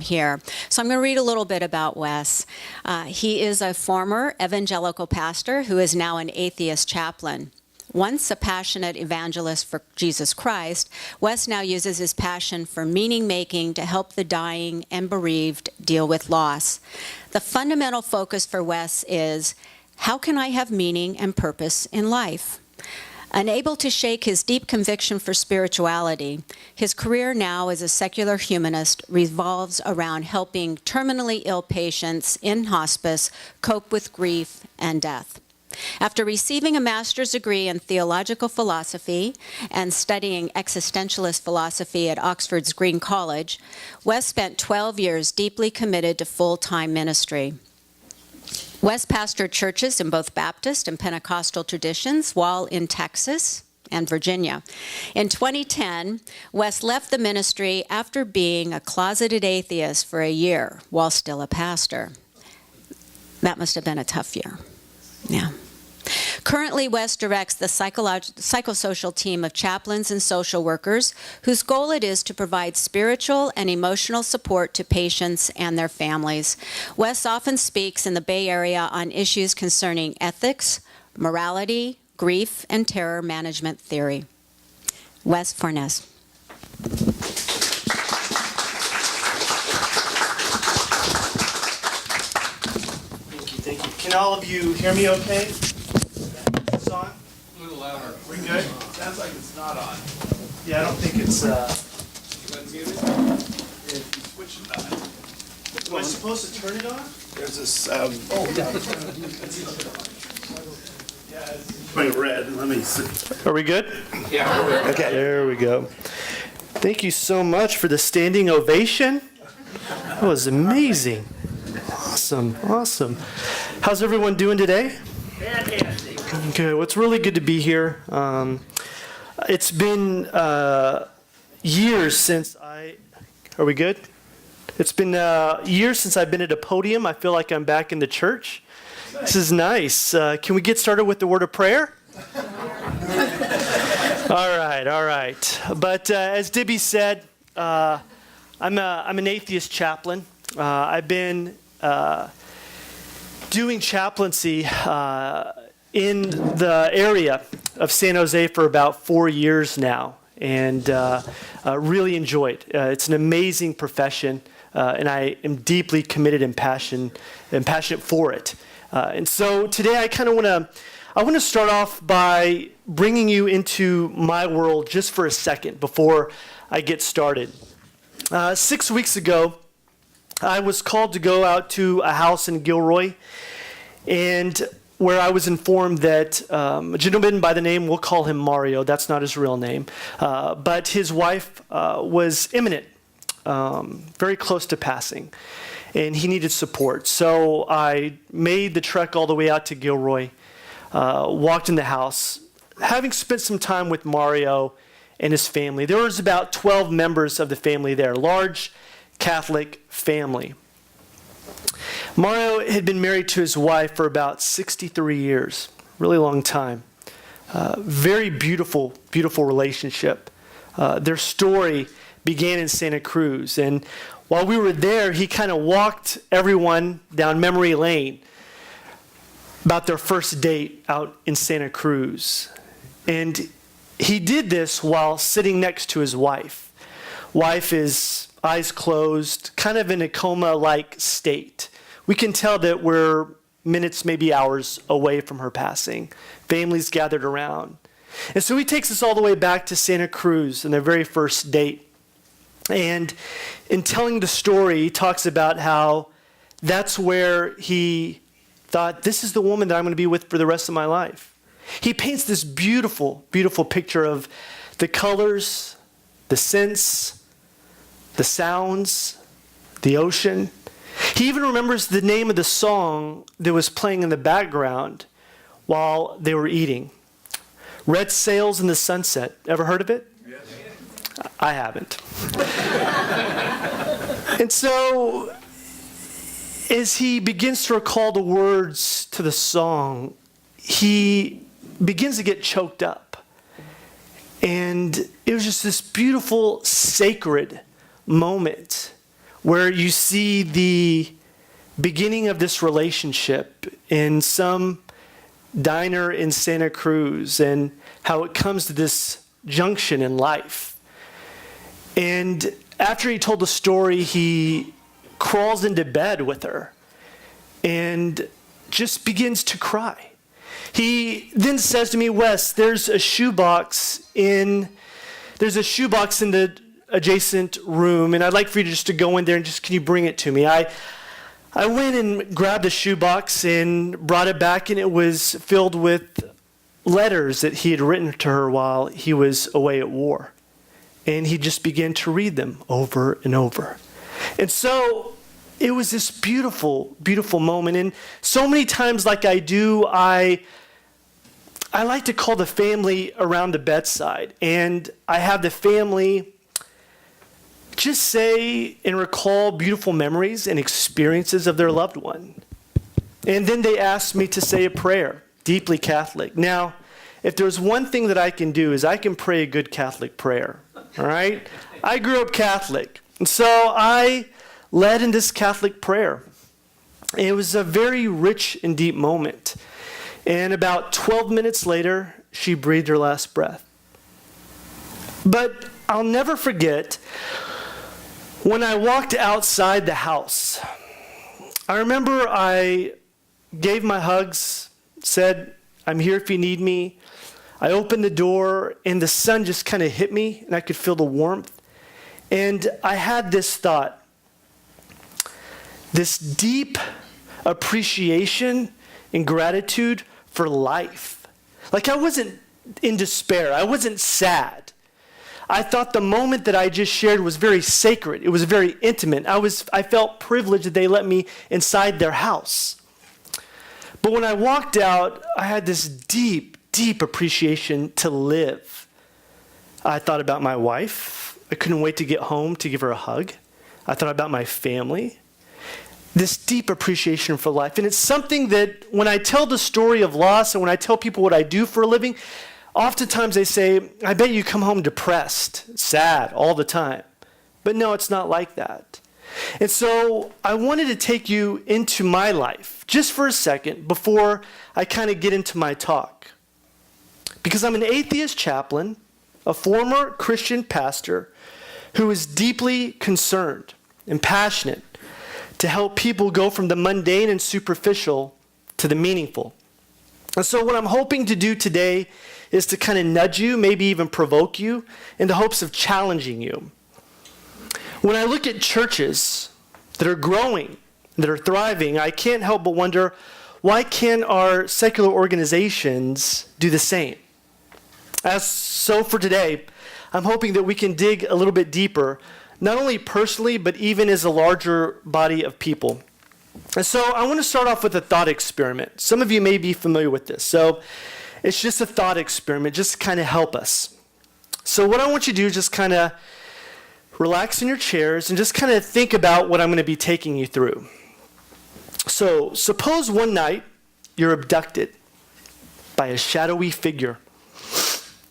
here. So I'm going to read a little bit about Wes. He is a former evangelical pastor who is now an atheist chaplain. Once a passionate evangelist for Jesus Christ, Wes now uses his passion for meaning-making to help the dying and bereaved deal with loss. The fundamental focus for Wes is, how can I have meaning and purpose in life? Unable to shake his deep conviction for spirituality, his career now as a secular humanist revolves around helping terminally ill patients in hospice cope with grief and death. After receiving a master's degree in Theological Philosophy and studying Existentialist Philosophy at Oxford's Green College, Wes spent 12 years deeply committed to full-time ministry. Wes pastored churches in both Baptist and Pentecostal traditions while in Texas and Virginia. In 2010, Wes left the ministry after being a closeted atheist for a year while still a pastor. That must have been a tough year. Yeah. Currently, Wes directs the psychosocial team of chaplains and social workers whose goal it is to provide spiritual and emotional support to patients and their families. Wes often speaks in the Bay Area on issues concerning ethics, morality, grief, and terror management theory. Wes Fornes. Thank you. Can all of you hear me okay? Is this on? A little louder. We good? Sounds like it's not on. Yeah, I don't think it's, Switch it on. am I supposed to turn it on? There's this, Turning red, let me see. Are we good? yeah. Okay, there we go. Thank you so much for the standing ovation. That was amazing. Awesome, awesome. How's everyone doing today? Fantastic. Good. Well, it's really good to be here. It's been years since Are we good? It's been years since I've been at a podium. I feel like I'm back in the church. This is nice. Can we get started with the word of prayer? All right. But as Dibby said, I'm an atheist chaplain. I've been doing chaplaincy in the area of San Jose for about 4 years now, and really enjoy it. It's an amazing profession, and I am deeply committed and passionate for it. And so today I want to start off by bringing you into my world just for a second before I get started. 6 weeks ago, I was called to go out to a house in Gilroy, and where I was informed that a gentleman by the name, we'll call him Mario, that's not his real name, but his wife was imminent, very close to passing, and he needed support. So I made the trek all the way out to Gilroy, walked in the house, having spent some time with Mario and his family. There was about 12 members of the family there, large Catholic family. Mario had been married to his wife for about 63 years, really long time. Very beautiful, beautiful relationship. Their story began in Santa Cruz, and while we were there, he kind of walked everyone down memory lane about their first date out in Santa Cruz. And he did this while sitting next to his wife. Wife is eyes closed, kind of in a coma-like state. We can tell that we're minutes, maybe hours away from her passing. Families gathered around. And so he takes us all the way back to Santa Cruz in their very first date. And in telling the story, he talks about how that's where he thought, this is the woman that I'm going to be with for the rest of my life. He paints this beautiful, beautiful picture of the colors, the scents, the sounds, the ocean. He even remembers the name of the song that was playing in the background while they were eating. Red Sails in the Sunset. Ever heard of it? Yes. I haven't. And so, as he begins to recall the words to the song, he begins to get choked up. And it was just this beautiful, sacred moment where you see the beginning of this relationship in some diner in Santa Cruz and how it comes to this junction in life. And after he told the story, he crawls into bed with her and just begins to cry. He then says to me, Wes, there's a shoebox in the adjacent room, and I'd like for you just to go in there and just, can you bring it to me? I went and grabbed a shoebox and brought it back, and it was filled with letters that he had written to her while he was away at war. And he just began to read them over and over. And so it was this beautiful, beautiful moment. And so many times, like I do, I like to call the family around the bedside. And I have the family just say and recall beautiful memories and experiences of their loved one. And then they ask me to say a prayer, deeply Catholic. Now, if there's one thing that I can do is I can pray a good Catholic prayer, all right? I grew up Catholic, and so I led in this Catholic prayer. And it was a very rich and deep moment. And about 12 minutes later, she breathed her last breath. But I'll never forget when I walked outside the house. I remember I gave my hugs, said, I'm here if you need me. I opened the door, and the sun just kind of hit me, and I could feel the warmth. And I had this thought, this deep appreciation and gratitude for life. Like I wasn't in despair. I wasn't sad. I thought the moment that I just shared was very sacred. It was very intimate. I felt privileged that they let me inside their house. But when I walked out, I had this deep, deep appreciation to live. I thought about my wife. I couldn't wait to get home to give her a hug. I thought about my family. This deep appreciation for life. And it's something that when I tell the story of loss and when I tell people what I do for a living, oftentimes they say, I bet you come home depressed, sad all the time. But no, it's not like that. And so I wanted to take you into my life just for a second before I kind of get into my talk. Because I'm an atheist chaplain, a former Christian pastor who is deeply concerned and passionate to help people go from the mundane and superficial to the meaningful. And so what I'm hoping to do today is to kind of nudge you, maybe even provoke you, in the hopes of challenging you. When I look at churches that are growing, that are thriving, I can't help but wonder, why can't our secular organizations do the same? So for today, I'm hoping that we can dig a little bit deeper, not only personally, but even as a larger body of people. And so I want to start off with a thought experiment. Some of you may be familiar with this. So it's just a thought experiment, just to kind of help us. So what I want you to do is just kind of relax in your chairs and just kind of think about what I'm going to be taking you through. So suppose one night you're abducted by a shadowy figure,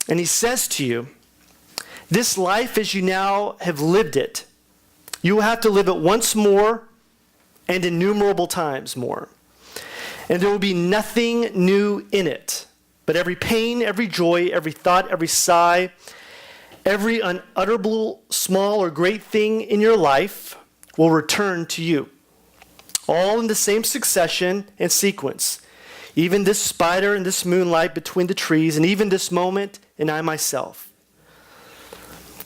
and he says to you, this life as you now have lived it, you will have to live it once more and innumerable times more. And there will be nothing new in it, but every pain, every joy, every thought, every sigh, every unutterable small or great thing in your life will return to you, all in the same succession and sequence. Even this spider and this moonlight between the trees, and even this moment, and I myself.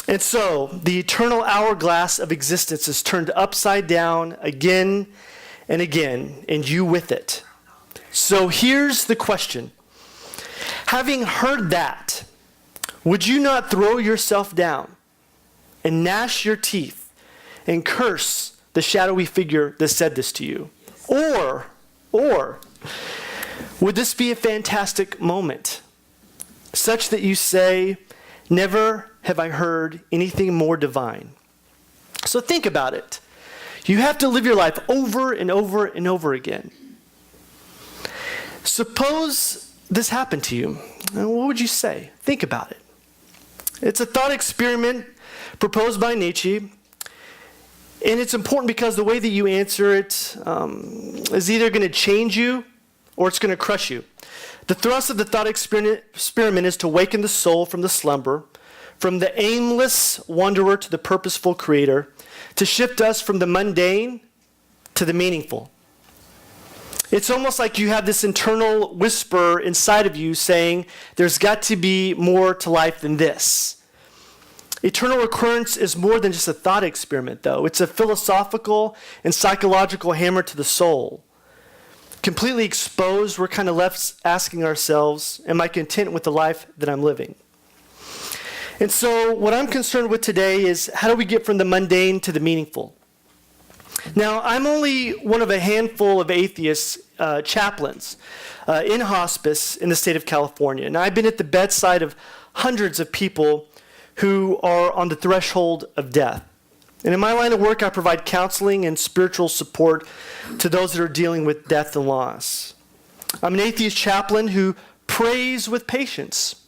And so, the eternal hourglass of existence is turned upside down again and again, and you with it. So here's the question. Having heard that, would you not throw yourself down and gnash your teeth and curse the shadowy figure that said this to you? Or would this be a fantastic moment, such that you say, never have I heard anything more divine? So think about it. You have to live your life over and over and over again. Suppose this happened to you. What would you say? Think about it. It's a thought experiment proposed by Nietzsche. And it's important because the way that you answer it is either going to change you or it's going to crush you. The thrust of the thought experiment is to waken the soul from the slumber, from the aimless wanderer to the purposeful creator, to shift us from the mundane to the meaningful. It's almost like you have this internal whisper inside of you saying, there's got to be more to life than this. Eternal recurrence is more than just a thought experiment, though. It's a philosophical and psychological hammer to the soul. Completely exposed, we're kind of left asking ourselves, am I content with the life that I'm living? And so what I'm concerned with today is how do we get from the mundane to the meaningful? Now, I'm only one of a handful of atheist chaplains in hospice in the state of California. Now, I've been at the bedside of hundreds of people who are on the threshold of death. And in my line of work, I provide counseling and spiritual support to those that are dealing with death and loss. I'm an atheist chaplain who prays with patience,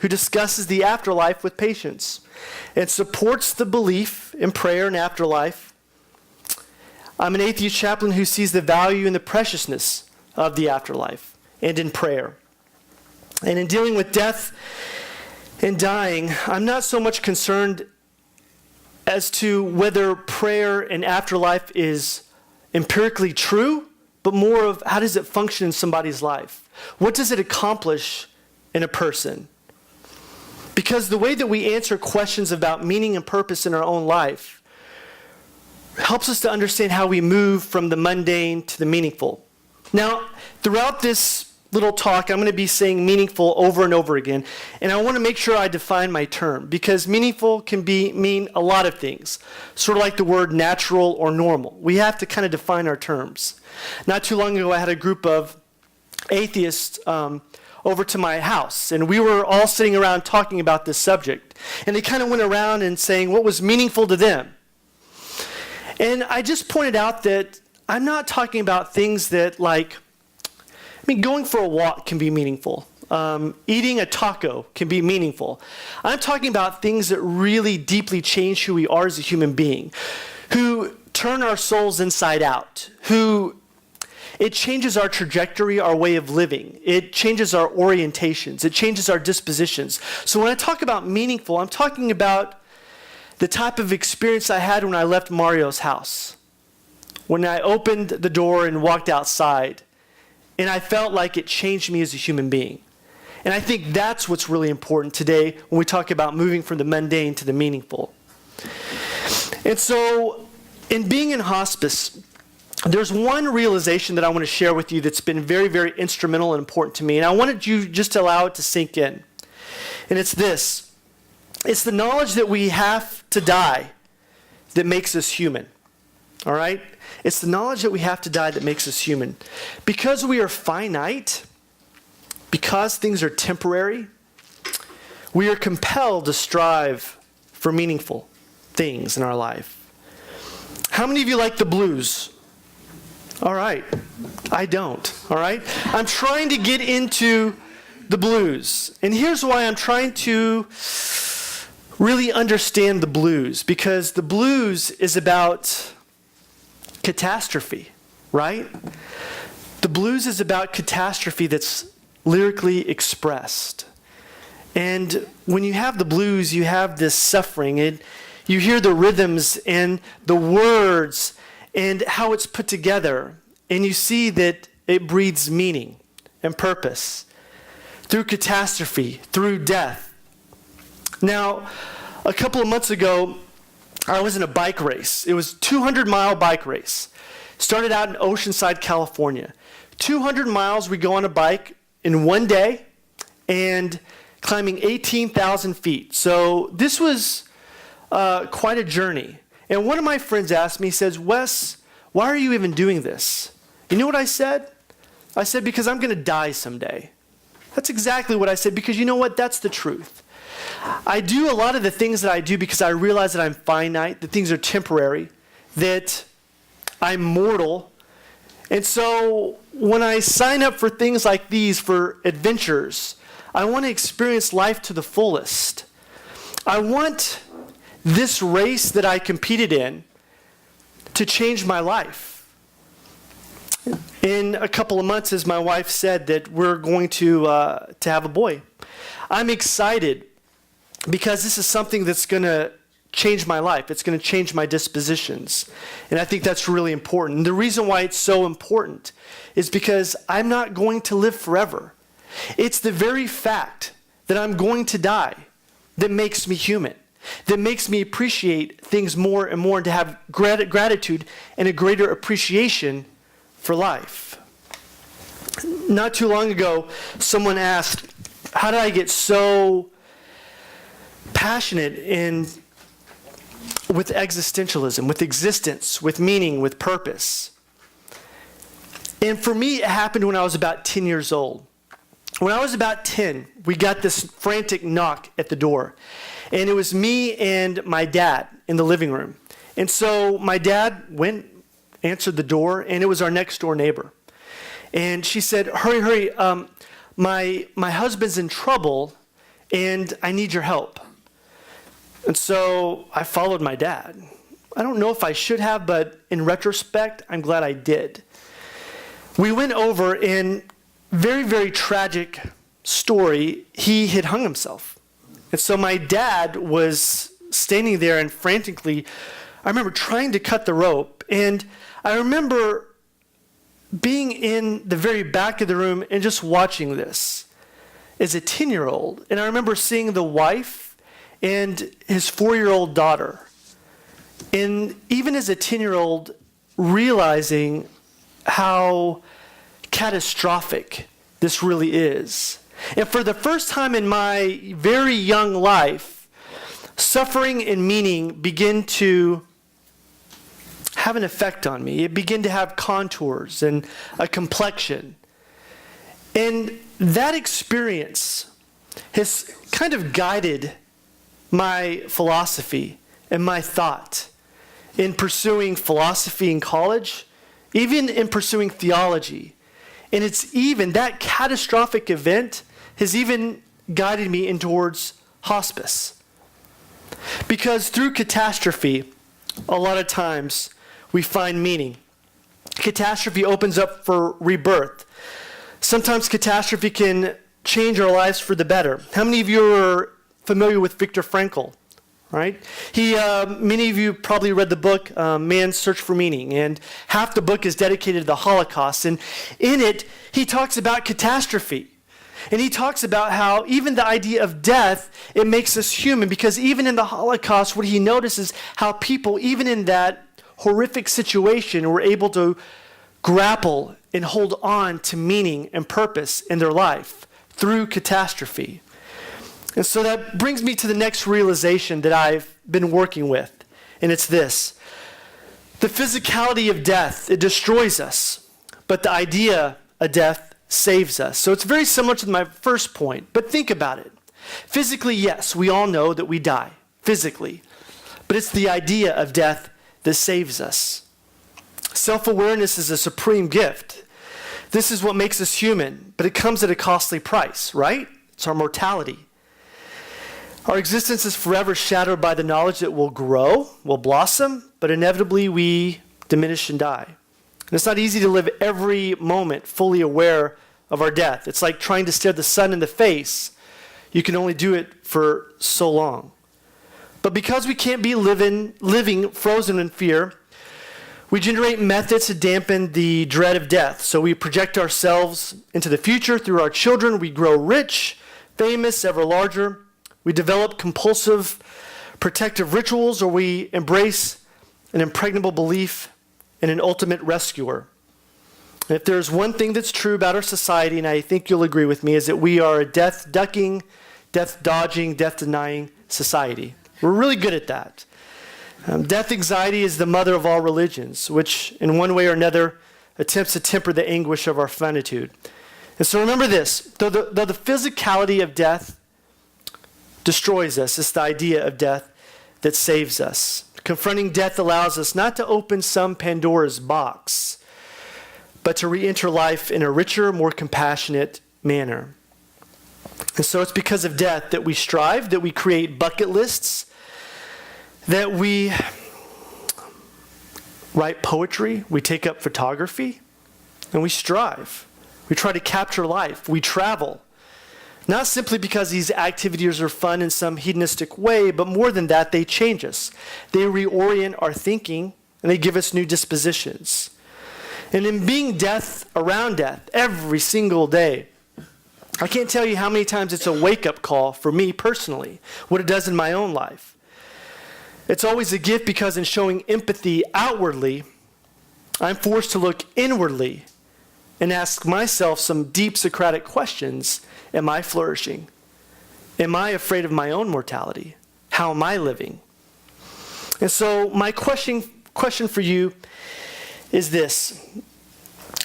who discusses the afterlife with patience, and supports the belief in prayer and afterlife. I'm an atheist chaplain who sees the value and the preciousness of the afterlife and in prayer. And in dealing with death and dying, I'm not so much concerned as to whether prayer and afterlife is empirically true, but more of how does it function in somebody's life? What does it accomplish in a person? Because the way that we answer questions about meaning and purpose in our own life helps us to understand how we move from the mundane to the meaningful. Now, throughout this little talk, I'm going to be saying meaningful over and over again, and I want to make sure I define my term, because meaningful can mean a lot of things, sort of like the word natural or normal. We have to kind of define our terms. Not too long ago, I had a group of atheists over to my house, and we were all sitting around talking about this subject, and they kind of went around and saying what was meaningful to them. And I just pointed out that I'm not talking about things that going for a walk can be meaningful. Eating a taco can be meaningful. I'm talking about things that really deeply change who we are as a human being, who turn our souls inside out, it changes our trajectory, our way of living. It changes our orientations. It changes our dispositions. So when I talk about meaningful, I'm talking about the type of experience I had when I left Mario's house, when I opened the door and walked outside, and I felt like it changed me as a human being. And I think that's what's really important today when we talk about moving from the mundane to the meaningful. And so, in being in hospice, there's one realization that I want to share with you that's been very, very instrumental and important to me. And I wanted you just to allow it to sink in. And it's this. It's the knowledge that we have to die that makes us human. All right? It's the knowledge that we have to die that makes us human. Because we are finite, because things are temporary, we are compelled to strive for meaningful things in our life. How many of you like the blues? All right. I don't. All right? I'm trying to get into the blues. And here's why I'm trying to really understand the blues. Because the blues is about catastrophe, right? The blues is about catastrophe that's lyrically expressed. And when you have the blues, you have this suffering, and you hear the rhythms and the words and how it's put together, and you see that it breathes meaning and purpose through catastrophe, through death. Now, a couple of months ago, I was in a bike race. It was a 200-mile bike race. Started out in Oceanside, California. 200 miles we go on a bike in one day and climbing 18,000 feet. So this was quite a journey. And one of my friends asked me, he says, Wes, why are you even doing this? You know what I said? I said, because I'm going to die someday. That's exactly what I said, because you know what? That's the truth. I do a lot of the things that I do because I realize that I'm finite, that things are temporary, that I'm mortal. And so when I sign up for things like these, for adventures, I want to experience life to the fullest. I want this race that I competed in to change my life. In a couple of months, as my wife said, that we're going to have a boy. I'm excited because this is something that's going to change my life. It's going to change my dispositions. And I think that's really important. And the reason why it's so important is because I'm not going to live forever. It's the very fact that I'm going to die that makes me human, that makes me appreciate things more and more, and to have gratitude and a greater appreciation for life. Not too long ago, someone asked, how did I get so passionate with existentialism, with existence, with meaning, with purpose? And for me, it happened when I was about 10 years old. When I was about 10, we got this frantic knock at the door. And it was me and my dad in the living room. And so my dad answered the door, and it was our next door neighbor. And she said, hurry, my husband's in trouble, and I need your help. And so I followed my dad. I don't know if I should have, but in retrospect, I'm glad I did. We went over, and very, very tragic story, he had hung himself. And so my dad was standing there and frantically, I remember trying to cut the rope. And I remember being in the very back of the room and just watching this as a 10-year-old. And I remember seeing the wife and his 4-year-old daughter. And even as a 10-year-old, realizing how catastrophic this really is. And for the first time in my very young life, suffering and meaning begin to have an effect on me. It began to have contours and a complexion. And that experience has kind of guided my philosophy and my thought in pursuing philosophy in college, even in pursuing theology. And it's even, that catastrophic event has even guided me in towards hospice. Because through catastrophe, a lot of times we find meaning. Catastrophe opens up for rebirth. Sometimes catastrophe can change our lives for the better. How many of you are familiar with Viktor Frankl? Right? Many of you probably read the book, Man's Search for Meaning, and half the book is dedicated to the Holocaust. And in it, he talks about catastrophe. And he talks about how even the idea of death, it makes us human, because even in the Holocaust, what he notices how people, even in that horrific situation, were able to grapple and hold on to meaning and purpose in their life through catastrophe. And so that brings me to the next realization that I've been working with, and it's this. The physicality of death, it destroys us, but the idea of death saves us. So it's very similar to my first point, but think about it. Physically, yes, we all know that we die, physically, but it's the idea of death that saves us. Self-awareness is a supreme gift. This is what makes us human, but it comes at a costly price, right? It's our mortality. Our existence is forever shadowed by the knowledge that we'll grow, we'll blossom, but inevitably we diminish and die. And it's not easy to live every moment fully aware of our death. It's like trying to stare the sun in the face. You can only do it for so long. But because we can't be living frozen in fear, we generate methods to dampen the dread of death. So we project ourselves into the future through our children. We grow rich, famous, ever larger. We develop compulsive protective rituals, or we embrace an impregnable belief in an ultimate rescuer. And if there's one thing that's true about our society, and I think you'll agree with me, is that we are a death-ducking, death-dodging, death-denying society. We're really good at that. Death anxiety is the mother of all religions, which in one way or another attempts to temper the anguish of our finitude. And so remember this, though the physicality of death destroys us, it's the idea of death that saves us. Confronting death allows us not to open some Pandora's box, but to re-enter life in a richer, more compassionate manner. And so it's because of death that we strive, that we create bucket lists, that we write poetry, we take up photography, and we strive. We try to capture life. We travel. Not simply because these activities are fun in some hedonistic way, but more than that, they change us. They reorient our thinking, and they give us new dispositions. And in being death around death every single day, I can't tell you how many times it's a wake-up call for me personally, what it does in my own life. It's always a gift because in showing empathy outwardly, I'm forced to look inwardly and ask myself some deep Socratic questions. Am I flourishing? Am I afraid of my own mortality? How am I living? And so my question for you is this.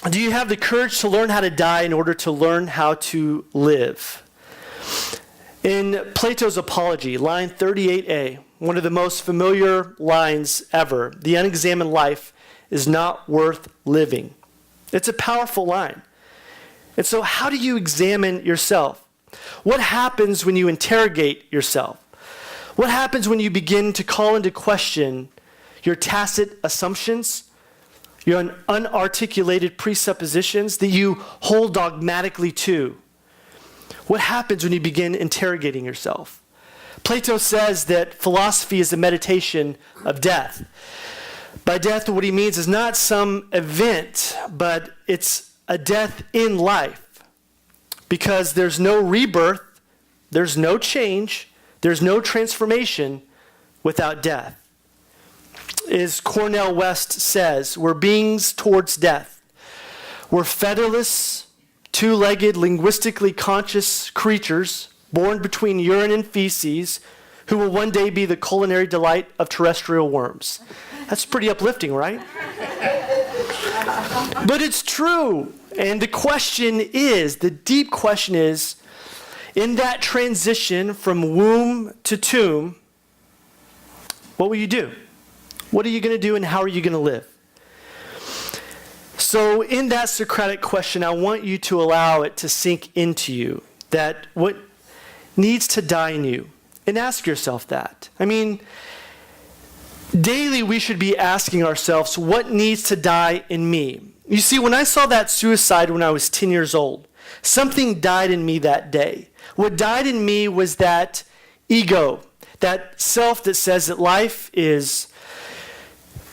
Do you have the courage to learn how to die in order to learn how to live? In Plato's Apology, line 38a, one of the most familiar lines ever, the unexamined life is not worth living. It's a powerful line. And so how do you examine yourself? What happens when you interrogate yourself? What happens when you begin to call into question your tacit assumptions, your unarticulated presuppositions that you hold dogmatically to? What happens when you begin interrogating yourself? Plato says that philosophy is a meditation of death. By death, what he means is not some event, but it's a death in life. Because there's no rebirth, there's no change, there's no transformation without death. As Cornel West says, we're beings towards death. We're featherless, two-legged, linguistically conscious creatures born between urine and feces who will one day be the culinary delight of terrestrial worms. That's pretty uplifting, right? But it's true. And the deep question is, in that transition from womb to tomb, what will you do? What are you going to do and how are you going to live? So in that Socratic question, I want you to allow it to sink into you, that what needs to die in you. And ask yourself that. I mean, daily we should be asking ourselves, what needs to die in me? You see, when I saw that suicide when I was 10 years old, something died in me that day. What died in me was that ego, that self that says that life is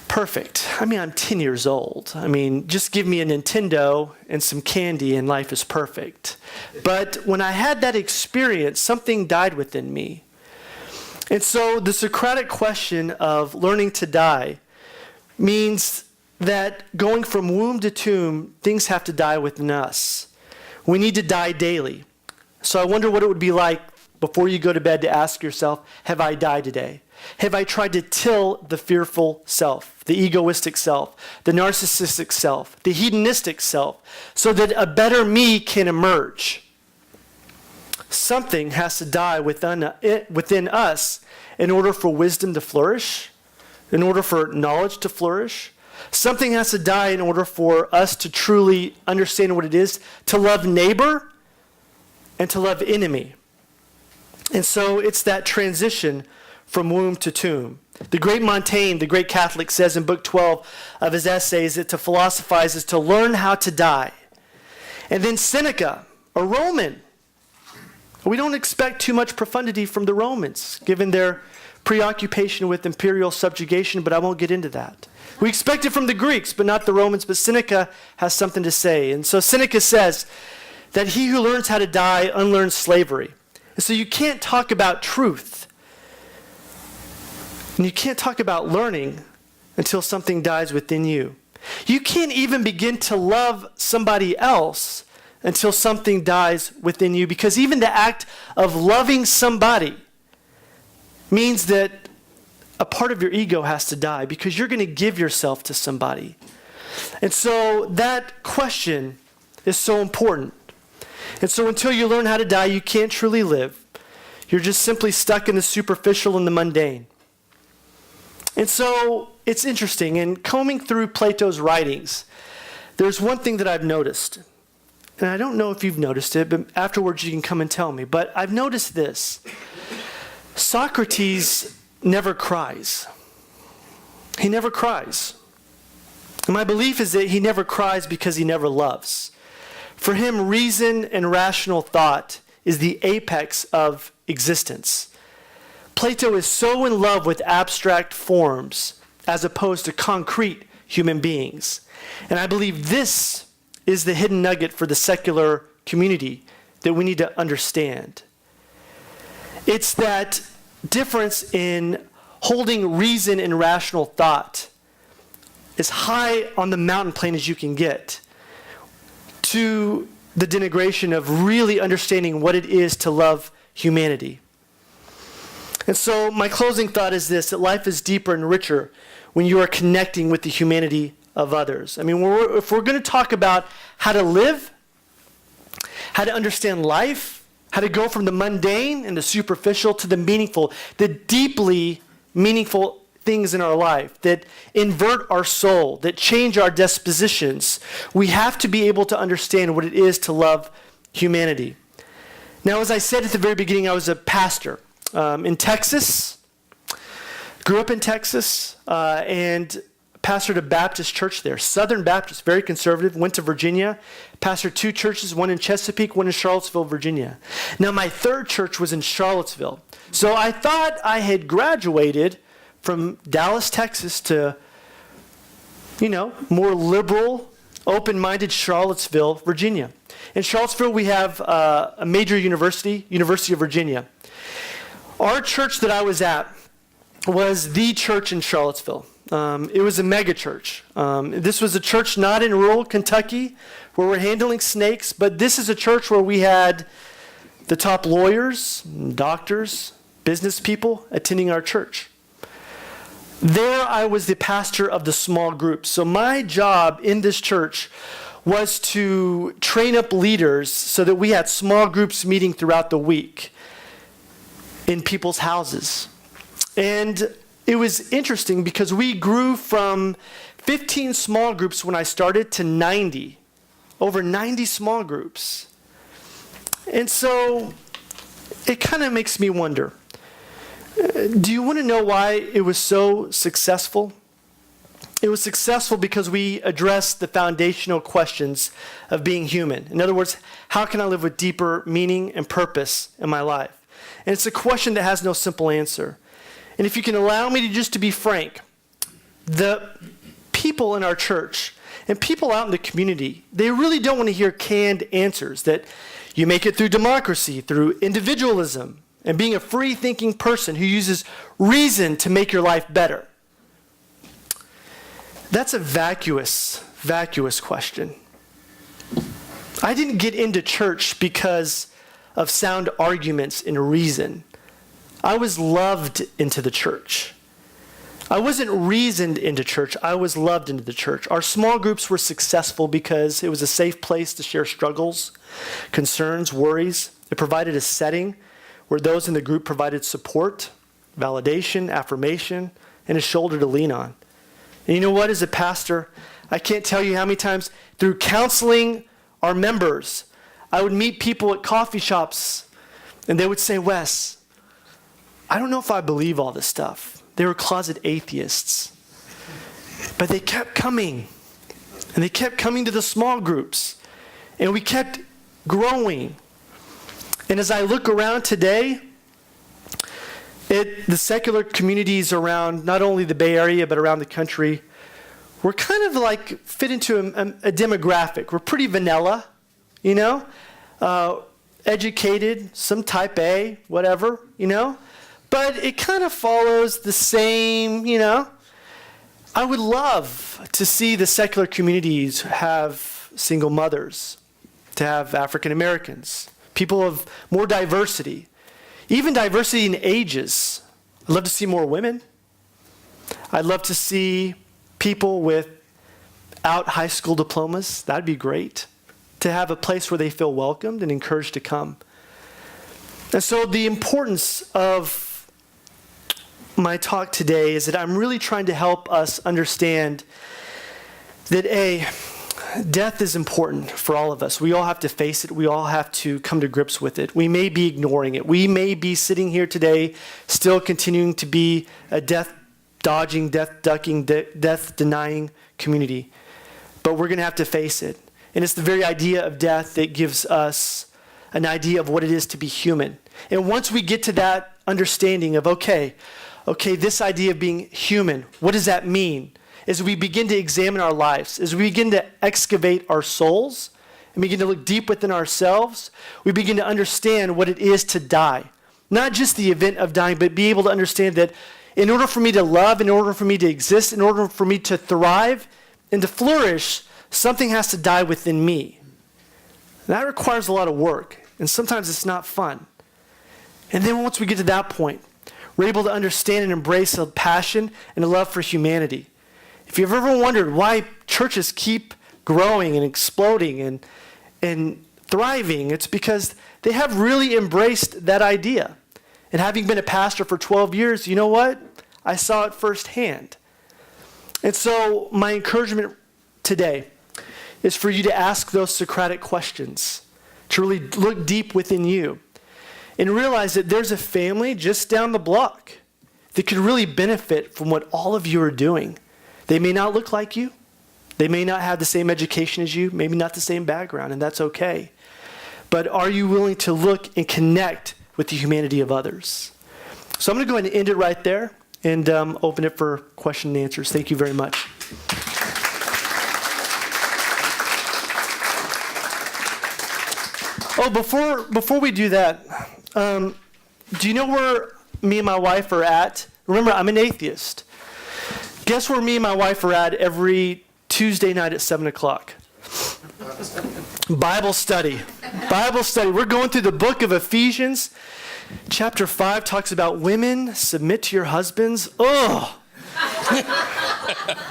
perfect. I mean, I'm 10 years old. I mean, just give me a Nintendo and some candy and life is perfect. But when I had that experience, something died within me. And so the Socratic question of learning to die means that going from womb to tomb, things have to die within us. We need to die daily. So I wonder what it would be like before you go to bed to ask yourself, have I died today? Have I tried to till the fearful self, the egoistic self, the narcissistic self, the hedonistic self, so that a better me can emerge? Something has to die within us in order for wisdom to flourish, in order for knowledge to flourish. Something has to die in order for us to truly understand what it is to love neighbor and to love enemy. And so it's that transition from womb to tomb. The great Montaigne, the great Catholic, says in book 12 of his essays that to philosophize is to learn how to die. And then Seneca, a Roman. We don't expect too much profundity from the Romans, given their preoccupation with imperial subjugation, but I won't get into that. We expect it from the Greeks, but not the Romans, but Seneca has something to say. And so Seneca says that he who learns how to die unlearns slavery. And so you can't talk about truth, and you can't talk about learning until something dies within you. You can't even begin to love somebody else until something dies within you, because even the act of loving somebody means that a part of your ego has to die, because you're going to give yourself to somebody. And so that question is so important. And so until you learn how to die, you can't truly live. You're just simply stuck in the superficial and the mundane. And so it's interesting, in combing through Plato's writings, there's one thing that I've noticed. And I don't know if you've noticed it, but afterwards you can come and tell me. But I've noticed this. Socrates never cries. He never cries. And my belief is that he never cries because he never loves. For him, reason and rational thought is the apex of existence. Plato is so in love with abstract forms as opposed to concrete human beings. And I believe this is the hidden nugget for the secular community that we need to understand. It's that difference in holding reason and rational thought as high on the mountain plane as you can get to the denigration of really understanding what it is to love humanity. And so my closing thought is this, that life is deeper and richer when you are connecting with the humanity of others. I mean, if we're going to talk about how to live, how to understand life, how to go from the mundane and the superficial to the meaningful, the deeply meaningful things in our life that invert our soul, that change our dispositions, we have to be able to understand what it is to love humanity. Now, as I said at the very beginning, I was a pastor in Texas, grew up in Texas, and pastored a Baptist church there, Southern Baptist, very conservative, went to Virginia, pastored 2 churches, one in Chesapeake, one in Charlottesville, Virginia. Now, my third church was in Charlottesville. So I thought I had graduated from Dallas, Texas to, more liberal, open-minded Charlottesville, Virginia. In Charlottesville, we have a major university, University of Virginia. Our church that I was at was the church in Charlottesville. It was a mega church. This was a church not in rural Kentucky where we're handling snakes, but this is a church where we had the top lawyers, doctors, business people attending our church. There I was the pastor of the small groups. So my job in this church was to train up leaders so that we had small groups meeting throughout the week in people's houses. And it was interesting because we grew from 15 small groups when I started to 90, over 90 small groups. And so it kind of makes me wonder, do you want to know why it was so successful? It was successful because we addressed the foundational questions of being human. In other words, how can I live with deeper meaning and purpose in my life? And it's a question that has no simple answer. And if you can allow me to be frank, the people in our church and people out in the community, they really don't want to hear canned answers that you make it through democracy, through individualism, and being a free-thinking person who uses reason to make your life better. That's a vacuous question. I didn't get into church because of sound arguments and reason. I was loved into the church. I wasn't reasoned into church. I was loved into the church. Our small groups were successful because it was a safe place to share struggles, concerns, worries. It provided a setting where those in the group provided support, validation, affirmation, and a shoulder to lean on. And you know what, as a pastor, I can't tell you how many times through counseling our members, I would meet people at coffee shops and they would say, Wes, I don't know if I believe all this stuff. They were closet atheists. But they kept coming. And they kept coming to the small groups. And we kept growing. And as I look around today, the secular communities around not only the Bay Area, but around the country, we're kind of like fit into a demographic. We're pretty vanilla, educated, some type A, whatever, But it kind of follows the same, I would love to see the secular communities have single mothers, to have African Americans, people of more diversity, even diversity in ages. I'd love to see more women. I'd love to see people without high school diplomas. That'd be great. To have a place where they feel welcomed and encouraged to come. And so the importance of my talk today is that I'm really trying to help us understand that death is important for all of us. We all have to face it. We all have to come to grips with it. We may be ignoring it. We may be sitting here today still continuing to be a death dodging, death-ducking, death-denying community. But we're going to have to face it. And it's the very idea of death that gives us an idea of what it is to be human. And once we get to that understanding of, okay, this idea of being human, what does that mean? As we begin to examine our lives, as we begin to excavate our souls, and begin to look deep within ourselves, we begin to understand what it is to die. Not just the event of dying, but be able to understand that in order for me to love, in order for me to exist, in order for me to thrive and to flourish, something has to die within me. That requires a lot of work, and sometimes it's not fun. And then once we get to that point, we're able to understand and embrace a passion and a love for humanity. If you've ever wondered why churches keep growing and exploding and thriving, it's because they have really embraced that idea. And having been a pastor for 12 years, you know what? I saw it firsthand. And so my encouragement today is for you to ask those Socratic questions, to really look deep within you and realize that there's a family just down the block that could really benefit from what all of you are doing. They may not look like you. They may not have the same education as you, maybe not the same background, and that's okay. But are you willing to look and connect with the humanity of others? So I'm going to go ahead and end it right there and open it for question and answers. Thank you very much. Oh, before we do that, do you know where me and my wife are at? Remember, I'm an atheist. Guess where me and my wife are at every Tuesday night at 7 o'clock? Bible study. Bible study. We're going through the book of Ephesians. Chapter 5 talks about women, submit to your husbands. Oh!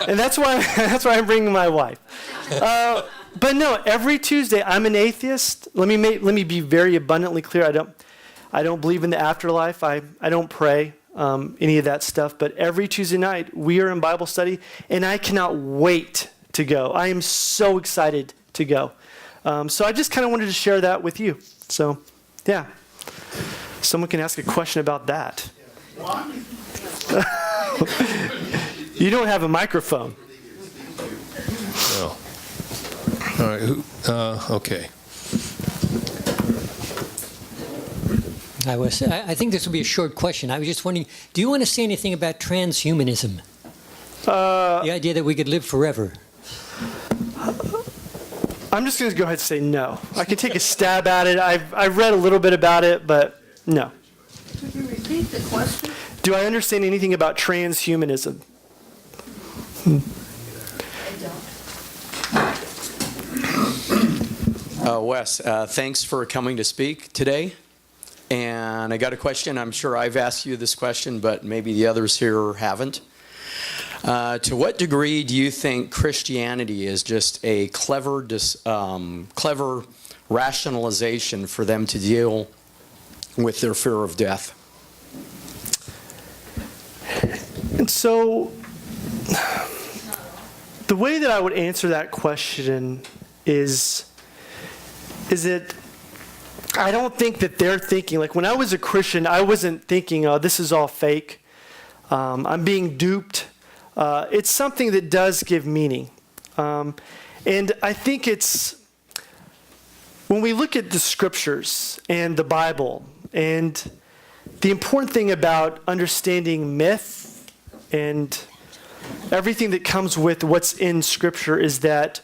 And that's why I'm bringing my wife. But no, every Tuesday, I'm an atheist. Let me be very abundantly clear. I don't believe in the afterlife. I don't pray, any of that stuff. But every Tuesday night, we are in Bible study, and I cannot wait to go. I am so excited to go. So I just kind of wanted to share that with you. So, yeah. Someone can ask a question about that. You don't have a microphone. No. All right. Okay. I think this will be a short question. I was just wondering, do you want to say anything about transhumanism? The idea that we could live forever. I'm just going to go ahead and say no. I can take a stab at it. I've read a little bit about it, but no. Could you repeat the question? Do I understand anything about transhumanism? Wes, thanks for coming to speak today. And I got a question. I'm sure I've asked you this question, but maybe the others here haven't. To what degree do you think Christianity is just a clever rationalization for them to deal with their fear of death? And so, the way that I would answer that question is that I don't think that they're thinking, like when I was a Christian, I wasn't thinking, oh, this is all fake. I'm being duped. It's something that does give meaning. And I think it's, when we look at the scriptures and the Bible, and the important thing about understanding myth and everything that comes with what's in scripture is that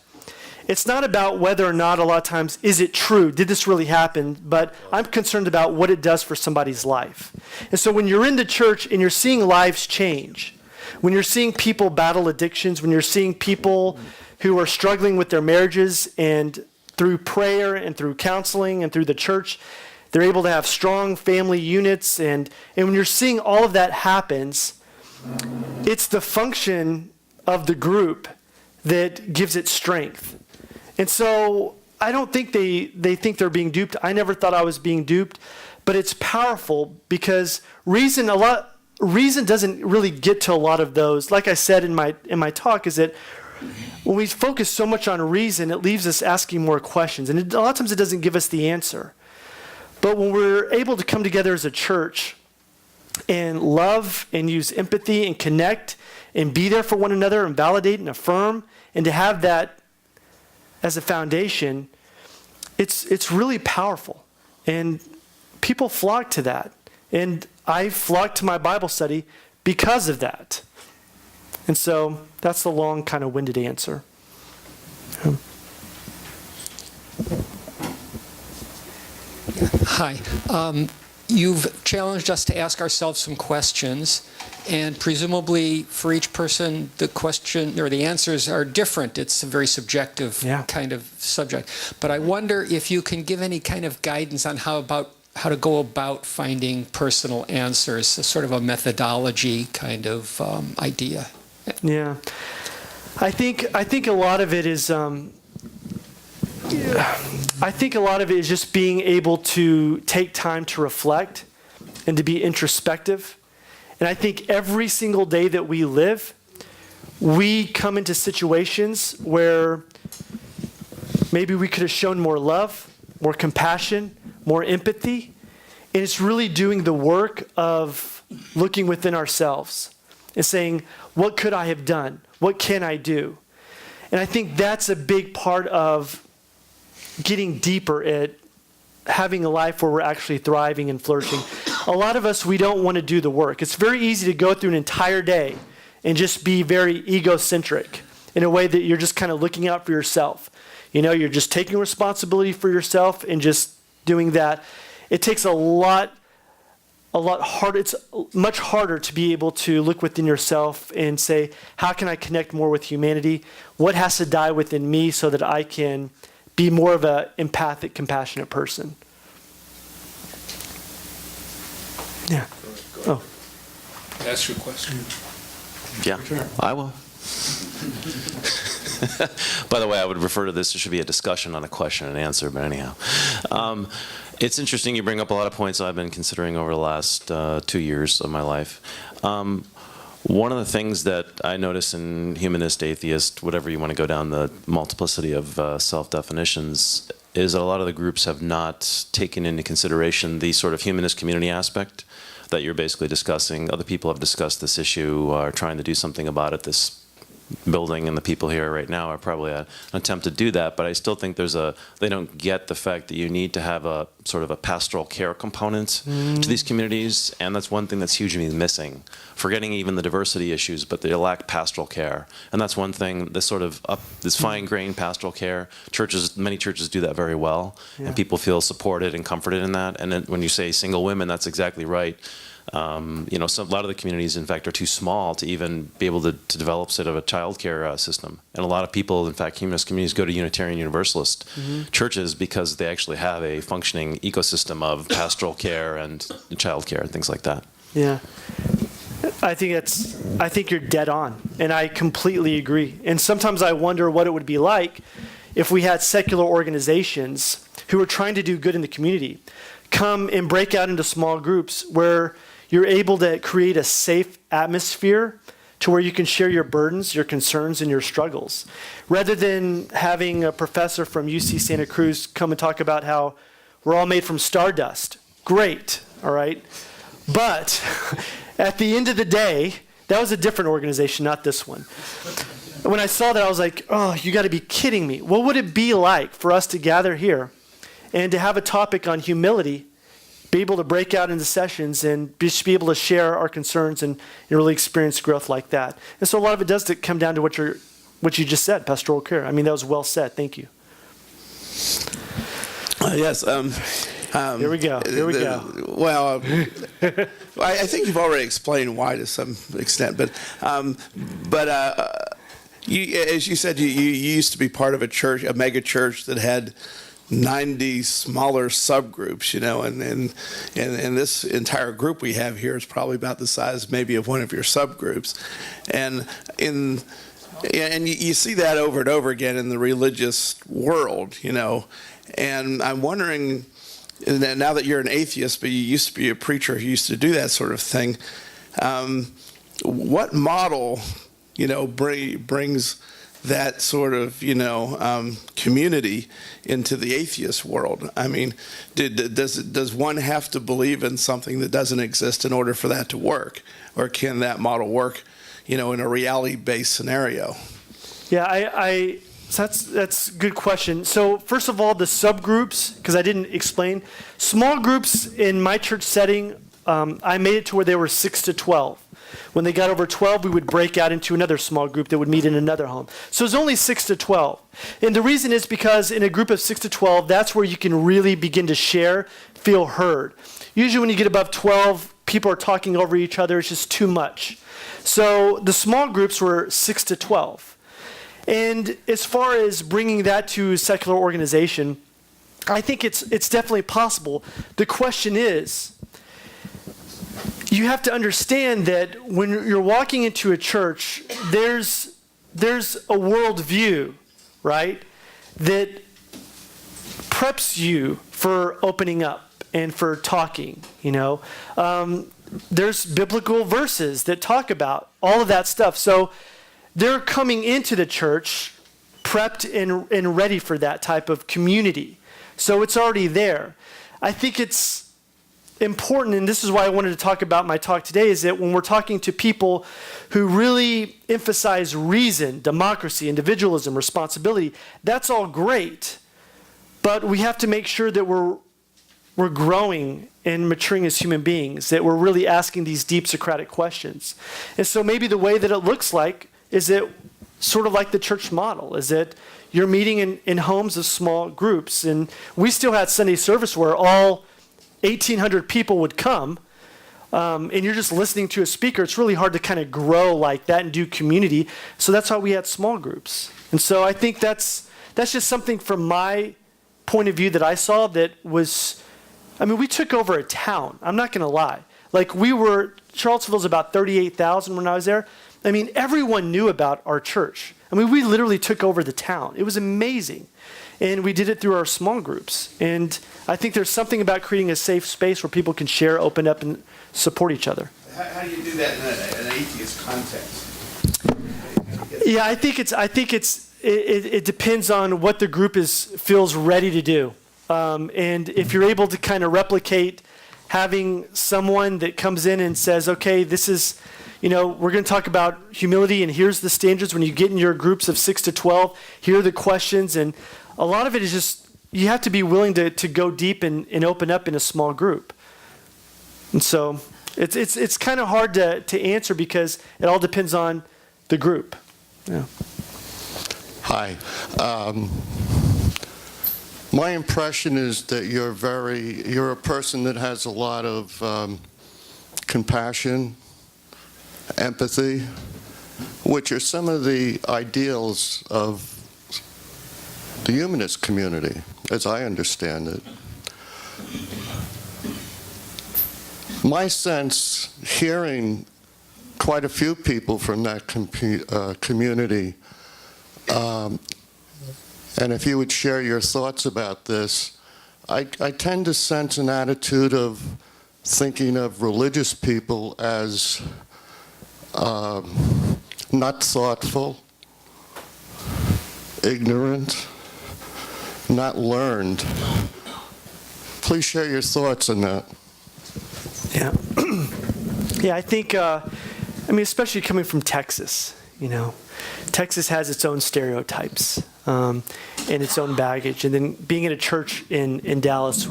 it's not about whether or not a lot of times, is it true? Did this really happen? But I'm concerned about what it does for somebody's life. And so when you're in the church and you're seeing lives change, when you're seeing people battle addictions, when you're seeing people who are struggling with their marriages, and through prayer and through counseling and through the church, they're able to have strong family units. And when you're seeing all of that happens, it's the function of the group that gives it strength. And so I don't think they think they're being duped. I never thought I was being duped. But it's powerful because reason doesn't really get to a lot of those. Like I said in my talk, is that when we focus so much on reason, it leaves us asking more questions. And a lot of times it doesn't give us the answer. But when we're able to come together as a church and love and use empathy and connect and be there for one another and validate and affirm, and to have that as a foundation, it's really powerful. And people flock to that. And I flock to my Bible study because of that. And so that's the long, kind of winded answer. Hi. You've challenged us to ask ourselves some questions, and presumably for each person, the question or the answers are different. It's a very subjective kind of subject. But I wonder if you can give any kind of guidance on how to go about finding personal answers, a sort of a methodology kind of idea. Yeah. I think a lot of it is I think a lot of it is just being able to take time to reflect and to be introspective. And I think every single day that we live, we come into situations where maybe we could have shown more love, more compassion, more empathy. And it's really doing the work of looking within ourselves and saying, what could I have done? What can I do? And I think that's a big part of getting deeper at having a life where we're actually thriving and flourishing. A lot of us, we don't want to do the work. It's very easy to go through an entire day and just be very egocentric in a way that you're just kind of looking out for yourself. You know, you're just taking responsibility for yourself and just doing that. It takes a lot harder. It's much harder to be able to look within yourself and say, how can I connect more with humanity? What has to die within me so that I can be more of an empathic, compassionate person? Yeah. Oh. Ask your question. Yeah, I will. By the way, I would refer to this, there should be a discussion on a question and answer, but anyhow. It's interesting you bring up a lot of points I've been considering over the last 2 years of my life. One of the things that I notice in humanist, atheist, whatever you want to go down the multiplicity of self-definitions, is that a lot of the groups have not taken into consideration the sort of humanist community aspect that you're basically discussing. Other people have discussed this issue, are trying to do something about it. This building and the people here right now are probably an attempt to do that, but I still think they don't get the fact that you need to have a sort of a pastoral care component to these communities, and that's one thing that's hugely missing. Forgetting even the diversity issues, but they lack pastoral care, and that's one thing. This sort of this fine-grained pastoral care, many churches do that very well, and people feel supported and comforted in that. And then when you say single women, that's exactly right. You know, a lot of the communities, in fact, are too small to even be able to develop sort of a child care system. And a lot of people, in fact, humanist communities go to Unitarian Universalist churches because they actually have a functioning ecosystem of pastoral care and child care and things like that. Yeah. I think you're dead on, and I completely agree. And sometimes I wonder what it would be like if we had secular organizations who were trying to do good in the community come and break out into small groups where you're able to create a safe atmosphere to where you can share your burdens, your concerns, and your struggles. Rather than having a professor from UC Santa Cruz come and talk about how we're all made from stardust. Great, all right? But at the end of the day, that was a different organization, not this one. When I saw that, I was like, oh, you got to be kidding me. What would it be like for us to gather here and to have a topic on humility, be able to break out into sessions and just be able to share our concerns and really experience growth like that? And so a lot of it does come down to what you just said, pastoral care. I mean, that was well said. Thank you. Yes. Here we go. Well, I think you've already explained why to some extent, but you, as you said, you used to be part of a mega church that had 90 smaller subgroups, you know, and this entire group we have here is probably about the size maybe of one of your subgroups, and you see that over and over again in the religious world, you know, and I'm wondering, now that you're an atheist, but you used to be a preacher who used to do that sort of thing, what model, you know, brings that sort of, community into the atheist world? I mean, does one have to believe in something that doesn't exist in order for that to work? Or can that model work, in a reality-based scenario? Yeah, so that's a good question. So first of all, the subgroups, because I didn't explain, small groups in my church setting, I made it to where they were 6 to 12. When they got over 12, we would break out into another small group that would meet in another home. So it's only 6 to 12. And the reason is because in a group of 6 to 12, that's where you can really begin to share, feel heard. Usually when you get above 12, people are talking over each other. It's just too much. So the small groups were 6 to 12. And as far as bringing that to secular organization, I think it's definitely possible. The question is, you have to understand that when you're walking into a church, there's a worldview, right, that preps you for opening up and for talking, There's biblical verses that talk about all of that stuff. So they're coming into the church prepped and ready for that type of community. So it's already there. I think it's important, and this is why I wanted to talk about my talk today, is that when we're talking to people who really emphasize reason, democracy, individualism, responsibility, that's all great. But we have to make sure that we're growing and maturing as human beings, that we're really asking these deep Socratic questions. And so maybe the way that it looks like is that sort of like the church model, is that you're meeting in homes of small groups. And we still had Sunday service where all 1,800 people would come, and you're just listening to a speaker. It's really hard to kind of grow like that and do community. So that's why we had small groups. And so I think that's just something from my point of view that I saw that was, we took over a town. I'm not going to lie. Charlottesville's about 38,000 when I was there. Everyone knew about our church. We literally took over the town. It was amazing. And we did it through our small groups. And I think there's something about creating a safe space where people can share, open up, and support each other. How do you do that in an atheist context? Yeah, I think it depends on what the group feels ready to do. And if you're able to kind of replicate having someone that comes in and says, okay, this is, we're going to talk about humility, and here's the standards. When you get in your groups of 6 to 12, here are the questions. And a lot of it is just, you have to be willing to go deep and open up in a small group. And so it's kind of hard to answer because it all depends on the group. Yeah. Hi. My impression is that you're a person that has a lot of compassion, empathy, which are some of the ideals of the humanist community, as I understand it. My sense, hearing quite a few people from that community, and if you would share your thoughts about this, I tend to sense an attitude of thinking of religious people as not thoughtful, ignorant, not learned. Please share your thoughts on that. Yeah. Yeah, I think, especially coming from Texas, Texas has its own stereotypes and its own baggage. And then being in a church in Dallas,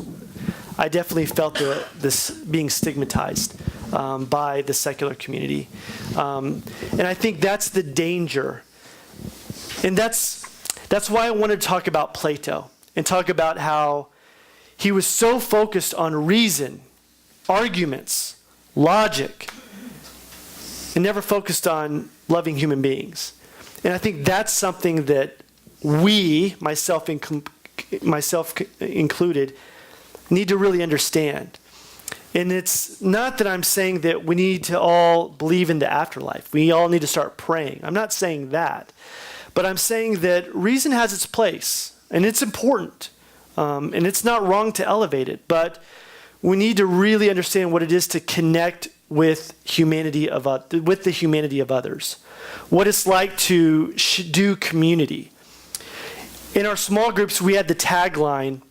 I definitely felt this being stigmatized by the secular community. And I think that's the danger. And that's why I wanted to talk about Plato and talk about how he was so focused on reason, arguments, logic, and never focused on loving human beings. And I think that's something that we, myself included, need to really understand. And it's not that I'm saying that we need to all believe in the afterlife. We all need to start praying. I'm not saying that. But I'm saying that reason has its place, and it's important. And it's not wrong to elevate it. But we need to really understand what it is to connect with with the humanity of others, what it's like to do community. In our small groups, we had the tagline,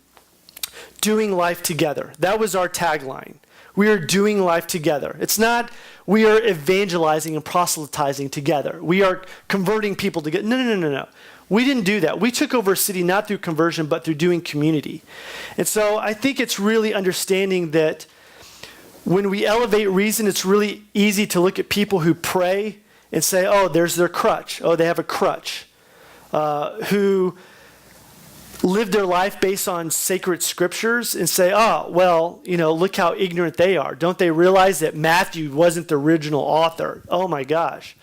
doing life together. That was our tagline. We are doing life together. It's not we are evangelizing and proselytizing together. We are converting people together. No. We didn't do that. We took over a city not through conversion, but through doing community. And so I think it's really understanding that when we elevate reason, it's really easy to look at people who pray and say, oh, there's their crutch. Oh, they have a crutch. Who live their life based on sacred scriptures and say, oh, well, look how ignorant they are. Don't they realize that Matthew wasn't the original author? Oh my gosh.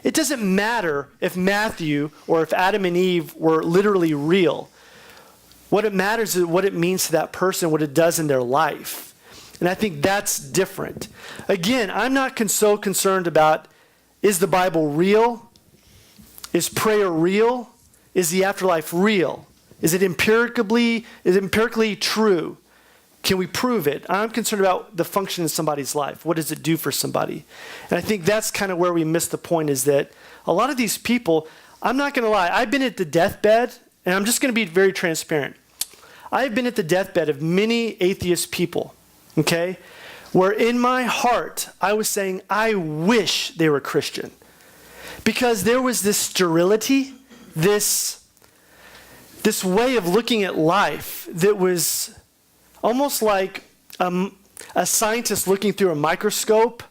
It doesn't matter if Matthew or if Adam and Eve were literally real. What it matters is what it means to that person, what it does in their life. And I think that's different. Again, I'm not so concerned about, is the Bible real? Is prayer real? Is the afterlife real? Is it empirically true? Can we prove it? I'm concerned about the function in somebody's life. What does it do for somebody? And I think that's kind of where we miss the point, is that a lot of these people, I'm not going to lie, I've been at the deathbed, and I'm just going to be very transparent. I've been at the deathbed of many atheist people, okay, where in my heart I was saying, I wish they were Christian. Because there was this sterility, this way of looking at life that was almost like a scientist looking through a microscope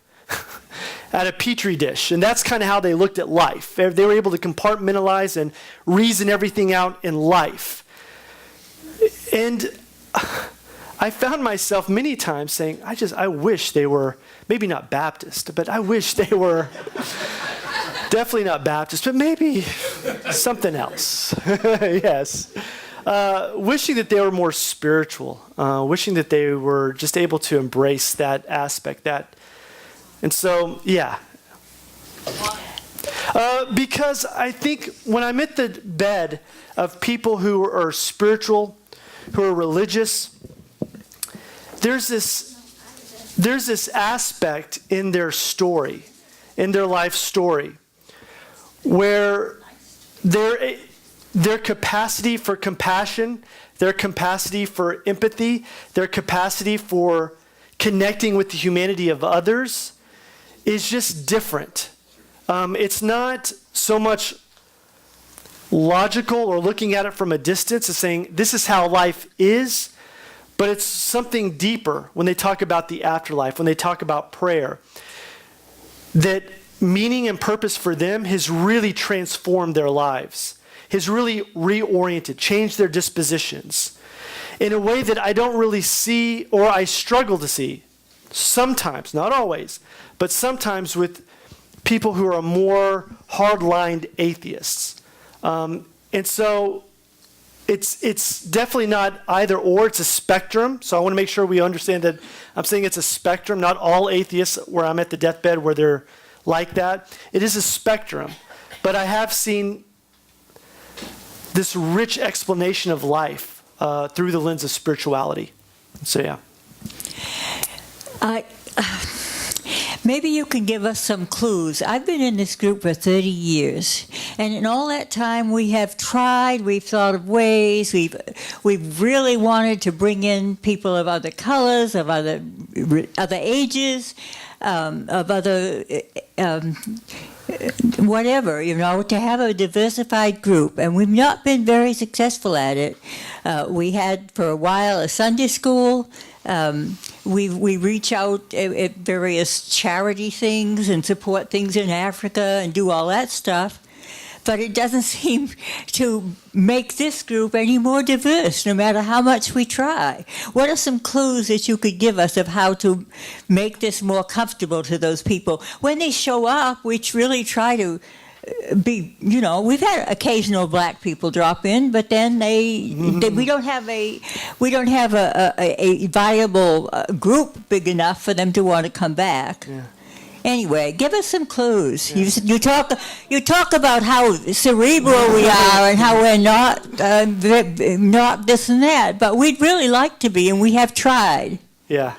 at a petri dish. And that's kind of how they looked at life. They were able to compartmentalize and reason everything out in life. And I found myself many times saying, I wish they were, maybe not Baptist, but I wish they were definitely not Baptist, but maybe something else. Yes. Wishing that they were more spiritual, wishing that they were just able to embrace that aspect. And so, yeah. Because I think when I'm at the bed of people who are spiritual, who are religious, there's this aspect in their story, in their life story, where their capacity for compassion, their capacity for empathy, their capacity for connecting with the humanity of others is just different. It's not so much logical or looking at it from a distance and saying, this is how life is, but it's something deeper when they talk about the afterlife, when they talk about prayer, that meaning and purpose for them has really transformed their lives, has really reoriented, changed their dispositions in a way that I don't really see, or I struggle to see sometimes, not always, but sometimes with people who are more hard-lined atheists. And so it's definitely not either or, it's a spectrum. So I want to make sure we understand that I'm saying it's a spectrum, not all atheists where I'm at the deathbed where they're like that. It is a spectrum. But I have seen this rich explanation of life through the lens of spirituality. So, yeah. Maybe you can give us some clues. I've been in this group for 30 years, and in all that time we have tried, we've thought of ways, we've really wanted to bring in people of other colors, of other ages, of other whatever, to have a diversified group, and we've not been very successful at it. We had for a while a Sunday school. We reach out at various charity things and support things in Africa and do all that stuff, but it doesn't seem to make this group any more diverse, no matter how much we try. What are some clues that you could give us of how to make this more comfortable to those people? When they show up, we really try to be, we've had occasional black people drop in, but then we don't have a viable group big enough for them to want to come back. Yeah. Anyway, give us some clues. Yeah. You talk about how cerebral we are and how we're not this and that, but we'd really like to be, and we have tried. Yeah.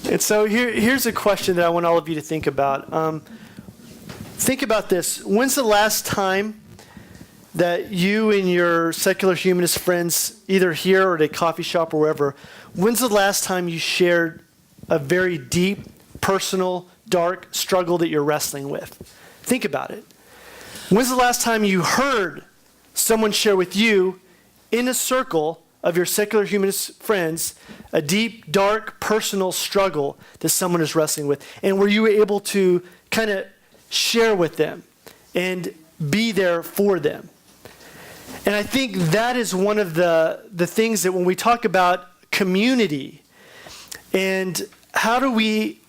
And so here's a question that I want all of you to think about. Think about this. When's the last time that you and your secular humanist friends, either here or at a coffee shop or wherever, when's the last time you shared a very deep, personal, dark struggle that you're wrestling with? Think about it. When's the last time you heard someone share with you in a circle of your secular humanist friends a deep, dark, personal struggle that someone is wrestling with? And were you able to kind of share with them and be there for them? And I think that is one of the things that when we talk about community and how do we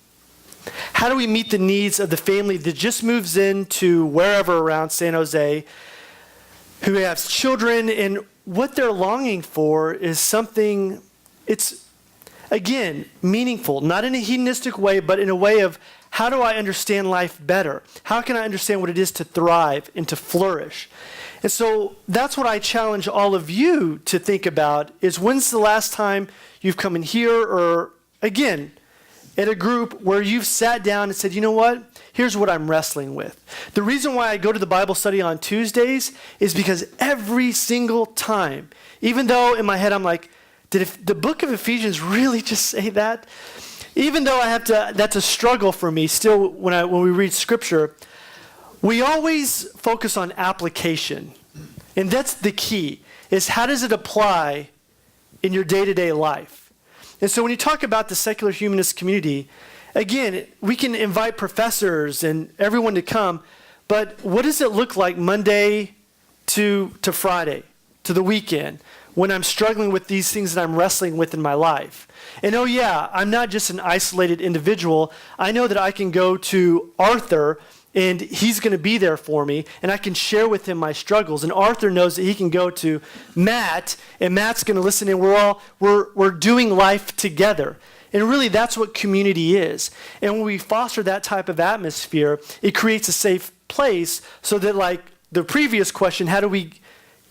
meet the needs of the family that just moves into wherever around San Jose, who has children, and what they're longing for is something, it's, again, meaningful, not in a hedonistic way, but in a way of how do I understand life better? How can I understand what it is to thrive and to flourish? And so that's what I challenge all of you to think about is when's the last time you've come in here or, again, at a group where you've sat down and said, you know what, here's what I'm wrestling with. The reason why I go to the Bible study on Tuesdays is because every single time, even though in my head I'm like, did the book of Ephesians really just say that? Even though I have to, that's a struggle for me still when we read Scripture, we always focus on application. And that's the key, is how does it apply in your day-to-day life? And so when you talk about the secular humanist community, again, we can invite professors and everyone to come, but what does it look like Monday to Friday, to the weekend, when I'm struggling with these things that I'm wrestling with in my life? And oh yeah, I'm not just an isolated individual. I know that I can go to Arthur and he's going to be there for me, and I can share with him my struggles. And Arthur knows that he can go to Matt, and Matt's going to listen, and we're doing life together. And really, that's what community is. And when we foster that type of atmosphere, it creates a safe place so that, like the previous question, how do we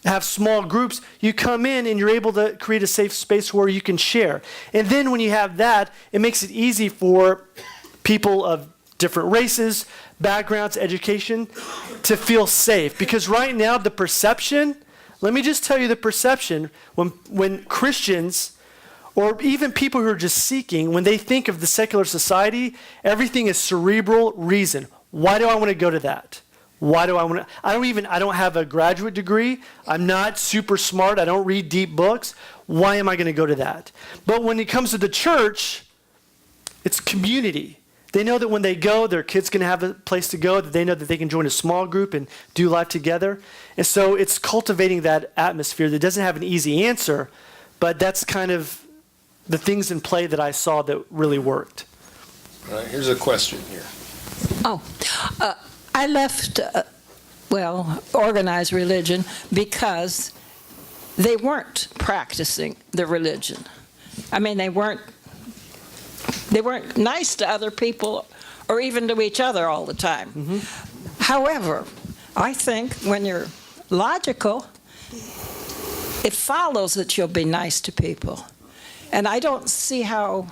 have small groups? You come in and you're able to create a safe space where you can share. And then when you have that, it makes it easy for people of different races, backgrounds, education, to feel safe. Because right now, the perception, let me just tell you the perception, when Christians, or even people who are just seeking, when they think of the secular society, everything is cerebral reason. Why do I want to go to that? Why do I want to? I don't have a graduate degree. I'm not super smart. I don't read deep books. Why am I going to go to that? But when it comes to the church, it's community. They know that when they go, their kid's going to have a place to go, that they know that they can join a small group and do life together. And so it's cultivating that atmosphere that doesn't have an easy answer, but that's kind of the things in play that I saw that really worked. All right, here's a question here. I left, organized religion because they weren't practicing the religion. I mean, they weren't nice to other people or even to each other all the time. Mm-hmm. However, I think when you're logical, it follows that you'll be nice to people. And I don't see how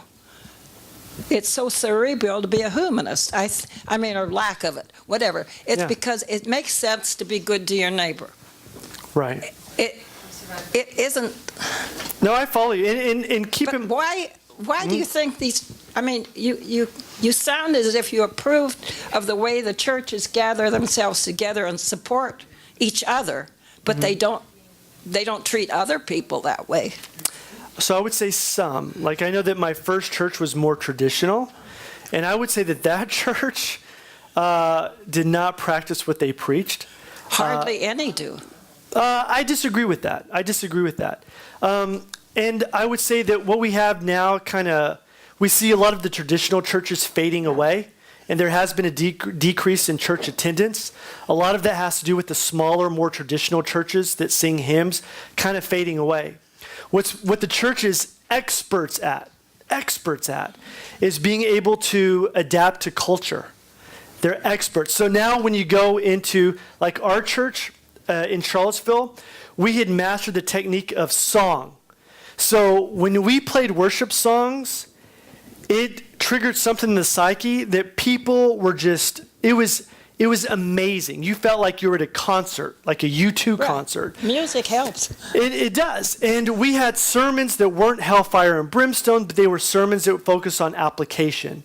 it's so cerebral to be a humanist. I mean, or lack of it, whatever. It's because it makes sense to be good to your neighbor. Right. It isn't. No, I follow you. And keep but why do you think these? I mean, you sound as if you approved of the way the churches gather themselves together and support each other, but they don't treat other people that way. So I would say some. Like, I know that my first church was more traditional, and I would say that church did not practice what they preached. Hardly any do. I disagree with that. And I would say that what we have now we see a lot of the traditional churches fading away, and there has been a decrease in church attendance. A lot of that has to do with the smaller, more traditional churches that sing hymns kind of fading away. What the church is experts at is being able to adapt to culture. They're experts. So now when you go into, like our church in Charlottesville, we had mastered the technique of song. So when we played worship songs, it triggered something in the psyche that people were just, it was amazing. You felt like you were at a concert, like a U2 concert. Music helps. It does. And we had sermons that weren't hellfire and brimstone, but they were sermons that focused on application.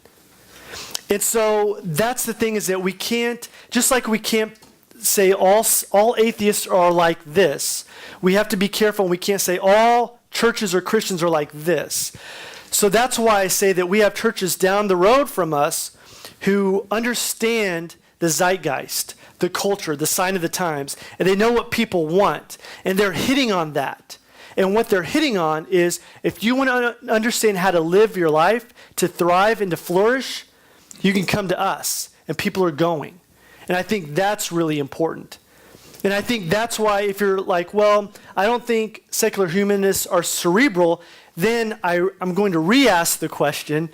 And so that's the thing, is that we can't, just like we can't say all atheists are like this, we have to be careful, and we can't say all churches or Christians are like this. So that's why I say that we have churches down the road from us who understand the zeitgeist, the culture, the sign of the times, and they know what people want, and they're hitting on that. And what they're hitting on is, if you want to understand how to live your life, to thrive and to flourish, you can come to us, and people are going. And I think that's really important. And I think that's why, if you're like, well, I don't think secular humanists are cerebral, then I'm going to re-ask the question,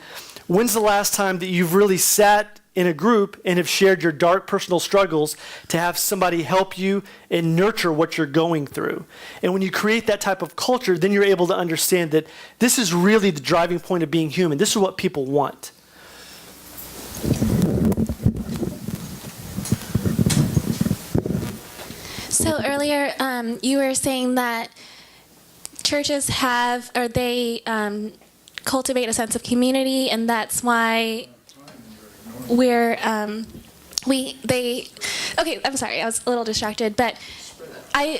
when's the last time that you've really sat in a group and have shared your dark personal struggles to have somebody help you and nurture what you're going through? And when you create that type of culture, then you're able to understand that this is really the driving point of being human. This is what people want. So earlier, you were saying that churches have, or they cultivate a sense of community, and that's why we're, okay, I'm sorry, I was a little distracted, but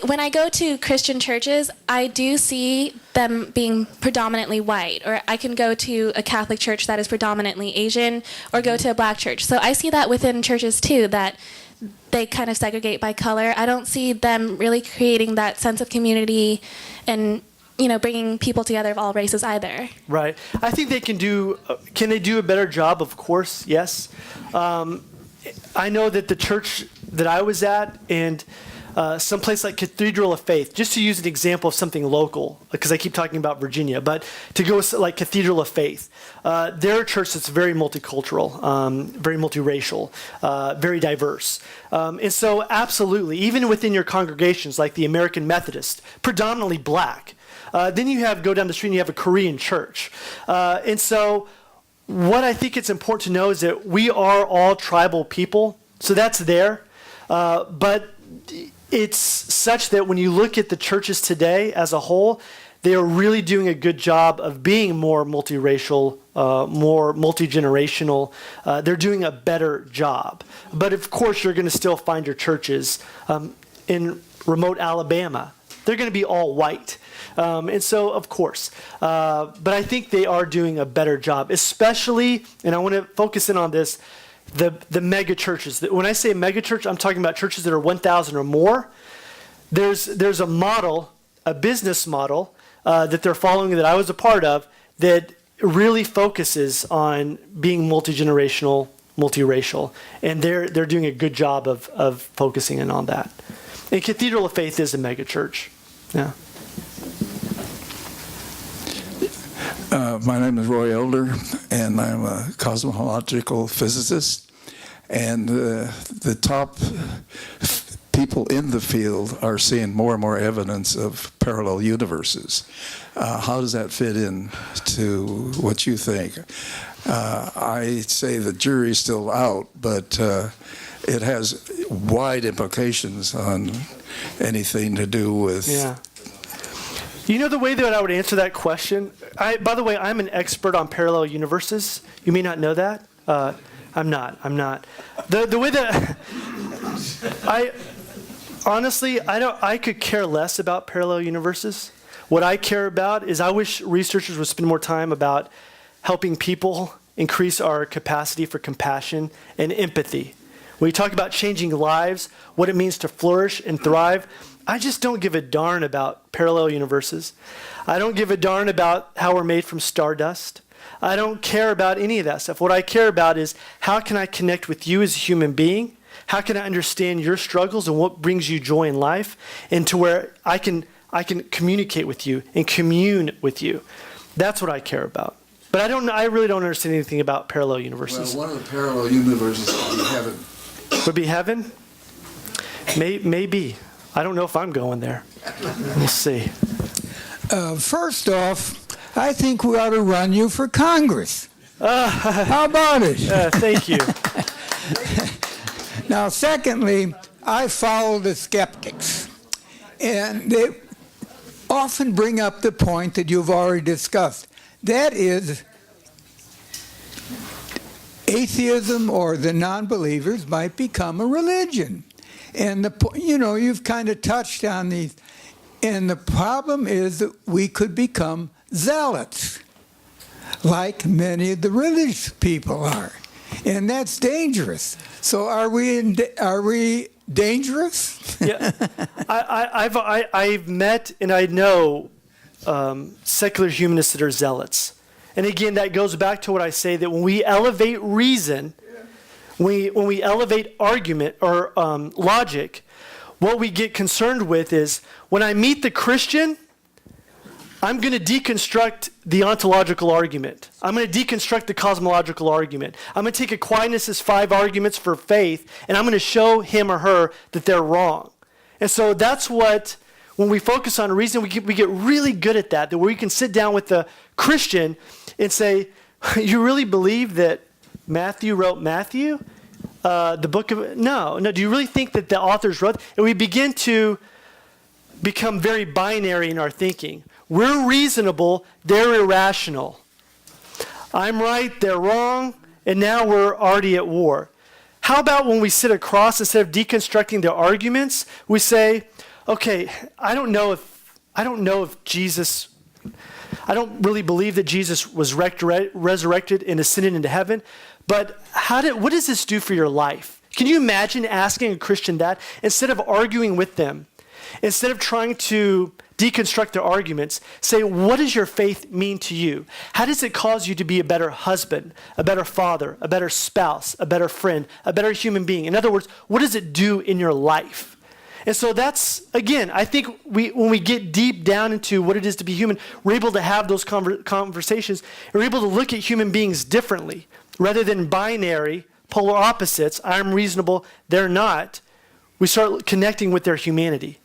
when I go to Christian churches, I do see them being predominantly white, or I can go to a Catholic church that is predominantly Asian, or go to a black church. So I see that within churches too, that they kind of segregate by color. I don't see them really creating that sense of community and, you know, bringing people together of all races either. Right. I think they can do a better job? Of course, yes. I know that the church that I was at, and someplace like Cathedral of Faith, just to use an example of something local, because I keep talking about Virginia, but to go like Cathedral of Faith, they're a church that's very multicultural, very multiracial, very diverse. And so absolutely, even within your congregations, like the American Methodist, predominantly black. Then you go down the street and you have a Korean church. And so what I think it's important to know is that we are all tribal people. So that's there. But it's such that when you look at the churches today as a whole, they are really doing a good job of being more multiracial, more multi-generational. They're doing a better job. But of course, you're going to still find your churches in remote Alabama. They're going to be all white. And so, of course. But I think they are doing a better job, especially, and I want to focus in on this, the mega churches. When I say mega church, I'm talking about churches that are 1,000 or more. There's a model, a business model that they're following that I was a part of that really focuses on being multi-generational, multiracial, and they're doing a good job of focusing in on that. And Cathedral of Faith is a mega church. Yeah. My name is Roy Elder, and I'm a cosmological physicist. And the top people in the field are seeing more and more evidence of parallel universes. How does that fit in to what you think? I say the jury's still out, but it has wide implications on anything to do with... Yeah. You know the way that I would answer that question? By the way, I'm an expert on parallel universes. You may not know that. I'm not. The way that I could care less about parallel universes. What I care about is I wish researchers would spend more time about helping people increase our capacity for compassion and empathy. When you talk about changing lives, what it means to flourish and thrive, I just don't give a darn about parallel universes. I don't give a darn about how we're made from stardust. I don't care about any of that stuff. What I care about is how can I connect with you as a human being? How can I understand your struggles and what brings you joy in life? And to where I can communicate with you and commune with you. That's what I care about. But I really don't understand anything about parallel universes. Well, one of the parallel universes would be heaven. Would be heaven? Maybe. I don't know if I'm going there. We'll see. First off, I think we ought to run you for Congress. How about it? Thank you. Now, secondly, I follow the skeptics, and they often bring up the point that you've already discussed. That is, atheism or the non-believers might become a religion. And, you've kind of touched on these. And the problem is that we could become zealots, like many of the religious people are. And that's dangerous. So are we dangerous? Yeah, I've met and I know secular humanists that are zealots. And again, that goes back to what I say, that when we elevate reason, when we elevate argument or logic, what we get concerned with is when I meet the Christian, I'm going to deconstruct the ontological argument. I'm going to deconstruct the cosmological argument. I'm going to take Aquinas' 5 arguments for faith, and I'm going to show him or her that they're wrong. And so that's what, when we focus on reason, we get really good at that where we can sit down with the Christian and say, you really believe that Matthew wrote Matthew? The book of, no, do you really think that the authors wrote? And we begin to become very binary in our thinking. We're reasonable, they're irrational. I'm right, they're wrong, and now we're already at war. How about when we sit across, instead of deconstructing their arguments, we say, okay, I don't know if Jesus, I don't really believe that Jesus was resurrected and ascended into heaven, but what does this do for your life? Can you imagine asking a Christian that instead of arguing with them? Instead of trying to deconstruct their arguments, say, what does your faith mean to you? How does it cause you to be a better husband, a better father, a better spouse, a better friend, a better human being? In other words, what does it do in your life? And so that's, again, I think when we get deep down into what it is to be human, we're able to have those conversations, and we're able to look at human beings differently. Rather than binary, polar opposites, I'm reasonable, they're not, we start connecting with their humanity.